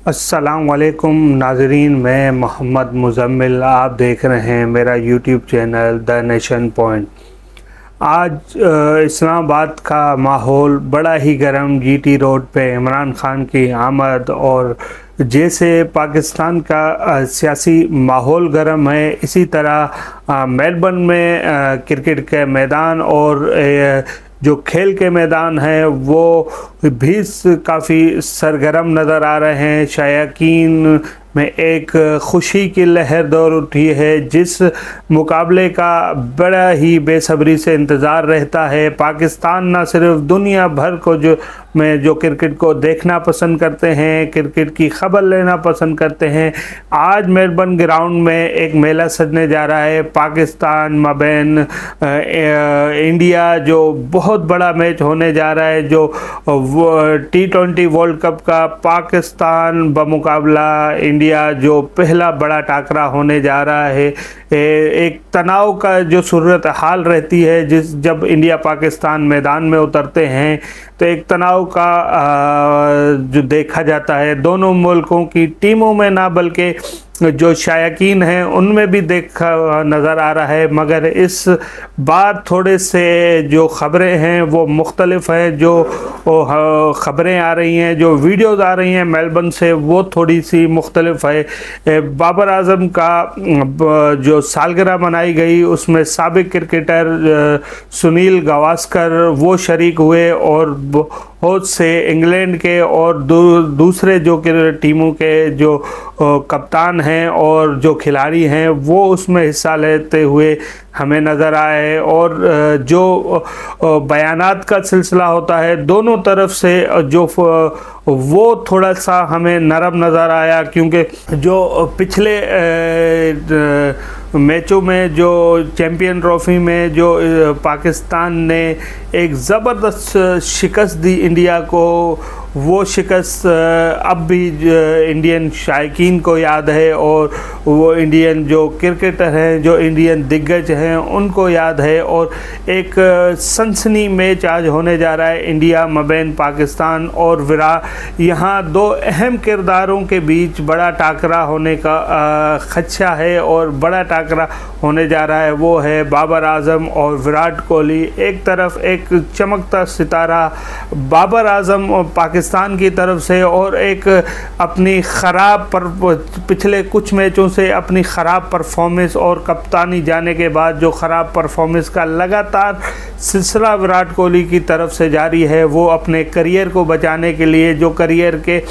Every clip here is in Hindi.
अस्सलाम वालेकुम नाज़रीन, मैं मोहम्मद मुज़म्मिल, आप देख रहे हैं मेरा YouTube channel the nation point. आज इस्लामाबाद का माहौल बड़ा ही गर्म। जीटी रोड पे इमरान खान की आमद और जैसे पाकिस्तान का सियासी माहौल गर्म है, इसी तरह मेलबर्न में क्रिकेट के मैदान और जो खेल के मैदान हैं वो भी काफ़ी सरगर्म नज़र आ रहे हैं। शायकीन में एक खुशी की लहर दौड़ उठी है, जिस मुकाबले का बड़ा ही बेसब्री से इंतज़ार रहता है। पाकिस्तान न सिर्फ दुनिया भर को जो क्रिकेट को देखना पसंद करते हैं, क्रिकेट की खबर लेना पसंद करते हैं, आज मेलबर्न ग्राउंड में एक मेला सजने जा रहा है। पाकिस्तान मबैन इंडिया जो बहुत बड़ा मैच होने जा रहा है, जो T20 वर्ल्ड कप का पाकिस्तान बमुकाबला इंडिया जो पहला बड़ा टाकरा होने जा रहा है। एक तनाव का जो सूरत हाल रहती है, जब इंडिया पाकिस्तान मैदान में उतरते हैं तो एक तनाव का जो देखा जाता है दोनों मुल्कों की टीमों में, ना बल्कि जो शायकीन हैं उनमें भी देखा नज़र आ रहा है। मगर इस बार थोड़े से जो ख़बरें हैं वो मुख्तलिफ हैं। जो ख़बरें आ रही हैं, जो वीडियोज़ आ रही हैं मेलबर्न से, वो थोड़ी सी मुख्तलिफ है। बाबर आज़म का जो सालगिरह मनाई गई, उसमें साबिक क्रिकेटर सुनील गावस्कर वो शरीक हुए और बहुत से इंग्लैंड के और दूसरे जो टीमों के जो कप्तान हैं और जो खिलाड़ी हैं वो उसमें हिस्सा लेते हुए हमें नज़र आए। और जो बयानात का सिलसिला होता है दोनों तरफ से, जो वो थोड़ा सा हमें नरम नज़र आया, क्योंकि जो पिछले मैचों में जो चैम्पियन ट्रॉफी में जो पाकिस्तान ने एक ज़बरदस्त शिकस्त दी इंडिया को, वो शिकस्त अब भी इंडियन शायकीन को याद है और वो इंडियन जो क्रिकेटर हैं, जो इंडियन दिग्गज हैं, उनको याद है। और एक सनसनी मैच आज होने जा रहा है इंडिया मबैन पाकिस्तान और विराट। यहाँ दो अहम किरदारों के बीच बड़ा टाकरा होने का खदशा है और बड़ा टाकरा होने जा रहा है। वो है बाबर आज़म और विराट कोहली। एक तरफ एक चमकता सितारा बाबर आज़म पाकिस्तान की तरफ से, और एक अपनी ख़राब पिछले कुछ मैचों से अपनी ख़राब परफॉर्मेंस और कप्तानी जाने के बाद जो ख़राब परफॉर्मेंस का लगातार सिलसिला विराट कोहली की तरफ से जारी है। वो अपने करियर को बचाने के लिए, जो करियर के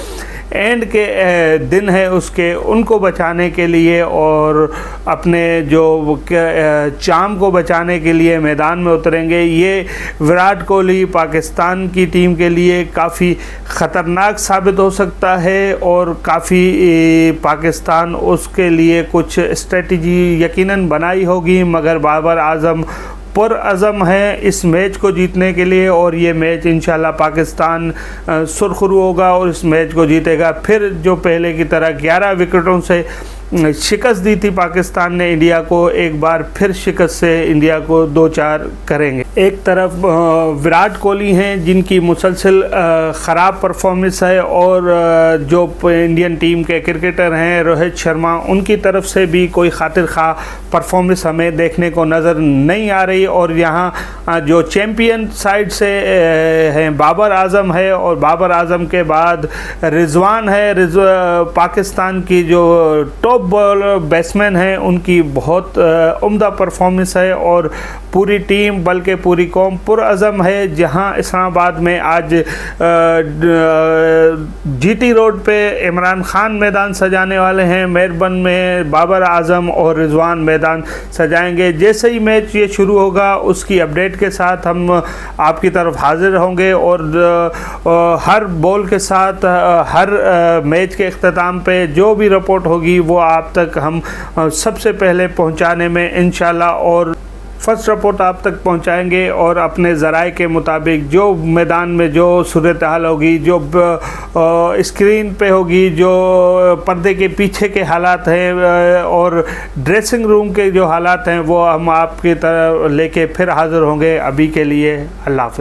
एंड के दिन है उसके, उनको बचाने के लिए और अपने जो चाम को बचाने के लिए मैदान में उतरेंगे। ये विराट कोहली पाकिस्तान की टीम के लिए काफ़ी ख़तरनाक साबित हो सकता है और काफ़ी पाकिस्तान उसके लिए कुछ स्ट्रेटजी यकीनन बनाई होगी। मगर बाबर आज़म पुरअज़म है इस मैच को जीतने के लिए, और ये मैच इंशाल्लाह पाकिस्तान सुरखरू होगा और इस मैच को जीतेगा। फिर जो पहले की तरह 11 विकेटों से शिकस्त दी थी पाकिस्तान ने इंडिया को, एक बार फिर शिकस्त से इंडिया को 2-4 करेंगे। एक तरफ विराट कोहली हैं जिनकी मुसलसल ख़राब परफॉर्मेंस है, और जो इंडियन टीम के क्रिकेटर हैं रोहित शर्मा, उनकी तरफ से भी कोई खातिर खा परफॉर्मेंस हमें देखने को नज़र नहीं आ रही। और यहाँ जो चैम्पियन साइड से हैं बाबर आज़म है, और बाबर आज़म के बाद रिजवान है। पाकिस्तान की जो टॉप बॉलर बैट्समैन हैं उनकी बहुत उम्दा परफॉर्मेंस है, और पूरी टीम बल्कि पूरी कौम पुरअज़म है। जहां इस्लामाबाद में आज जीटी रोड पे इमरान खान मैदान सजाने वाले हैं, मेलबर्न में बाबर आज़म और रिजवान मैदान सजाएंगे। जैसे ही मैच ये शुरू होगा उसकी अपडेट के साथ हम आपकी तरफ हाजिर होंगे, और हर बॉल के साथ हर मैच के इख्तिताम पे जो भी रिपोर्ट होगी वो आप तक हम सबसे पहले पहुंचाने में इंशाल्लाह और फर्स्ट रिपोर्ट आप तक पहुंचाएंगे। और अपने ज़राए के मुताबिक जो मैदान में जो सूरत हाल होगी, जो स्क्रीन पे होगी, जो पर्दे के पीछे के हालात हैं और ड्रेसिंग रूम के जो हालात हैं, वो हम आपकी तरफ लेके फिर हाज़िर होंगे। अभी के लिए अल्लाह हाफ़िज़।